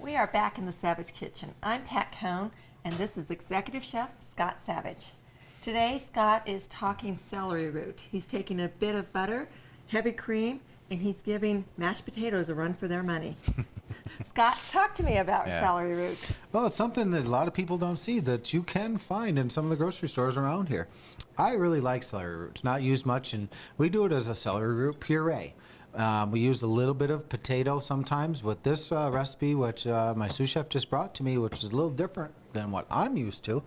We are back in the Savage Kitchen. I'm Pat Cohn, and this is Executive Chef Scott Savage. Today, Scott is talking celery root. He's taking a bit of butter, heavy cream, and he's giving mashed potatoes a run for their money. Scott, talk to me about celery root. Well, it's something that a lot of people don't see that you can find in some of the grocery stores around here. I really like celery root. It's not used much, and we do it as a celery root puree. We use a little bit of potato sometimes with this recipe, which my sous chef just brought to me, which is a little different than what I'm used to.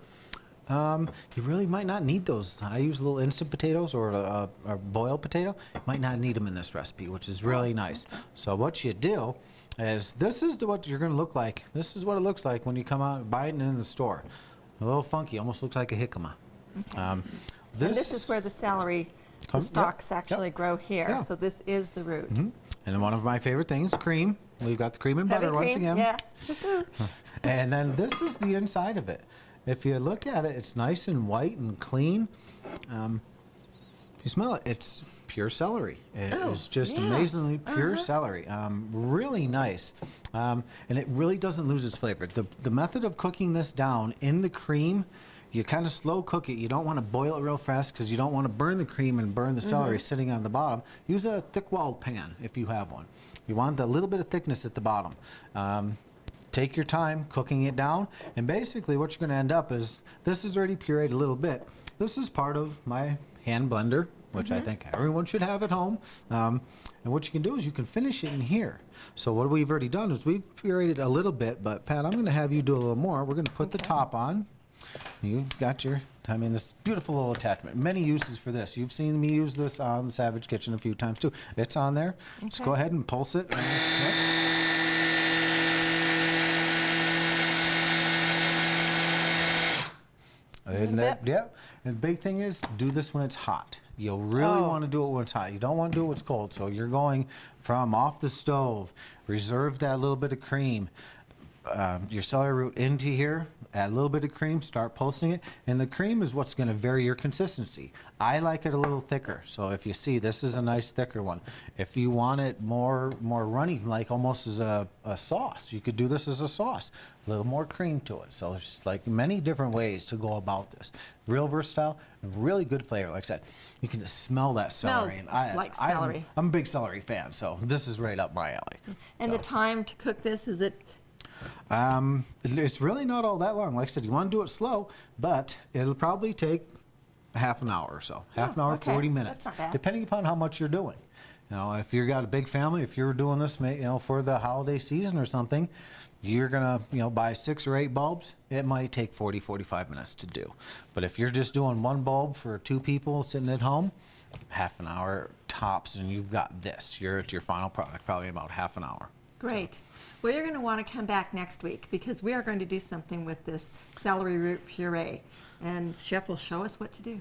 You really might not need those. I use little instant potatoes or a boiled potato. You might not need them in this recipe, which is really nice. So what you do is, this is what you're going to look like. This is what it looks like when you come out and buy it in the store. A little funky, almost looks like a jicama. Okay. And this is where the celery, the stalks actually grow here. Yeah. So this is the root. And then one of my favorite things, cream. We've got the cream and butter once again. Yeah. And then this is the inside of it. If you look at it, it's nice and white and clean. You smell it, it's pure celery. It is just amazingly pure celery. Really nice. And it really doesn't lose its flavor. The method of cooking this down in the cream, you kind of slow cook it. You don't want to boil it real fast because you don't want to burn the cream and burn the celery sitting on the bottom. Use a thick-walled pan if you have one. You want a little bit of thickness at the bottom. Take your time cooking it down, and basically what you're going to end up is, this is already pureed a little bit. This is part of my hand blender, which I think everyone should have at home. And what you can do is you can finish it in here. So what we've already done is we've pureed it a little bit, but Pat, I'm going to have you do a little more. We're going to put the top on. You've got your, I mean, this beautiful little attachment. Many uses for this. You've seen me use this on the Savage Kitchen a few times too. It's on there. Just go ahead and pulse it. And the big thing is, do this when it's hot. You'll really want to do it when it's hot. You don't want to do it when it's cold. So you're going from off the stove, reserve that little bit of cream, your celery root into here, add a little bit of cream, start pulsing it, and the cream is what's going to vary your consistency. I like it a little thicker, so if you see, this is a nice thicker one. If you want it more runny, like almost as a sauce, you could do this as a sauce. A little more cream to it. So there's just like many different ways to go about this. Real versatile and really good flavor. Like I said, you can just smell that celery. Smells and like celery. I'm a big celery fan, so this is right up my alley. And the time to cook this, is it? It's really not all that long. Like I said, you want to do it slow, but it'll probably take half an hour or so. Half an hour, 40 minutes. That's not bad. Depending upon how much you're doing. You know, if you've got a big family, if you're doing this, you know, for the holiday season or something, you're gonna, you know, buy 6 or 8 bulbs. It might take 40, 45 minutes to do. But if you're just doing 1 bulb for 2 people sitting at home, half an hour tops, and you've got this. You're at your final product, probably about half an hour. Great. Well, you're going to want to come back next week because we are going to do something with this celery root puree, and Chef will show us what to do.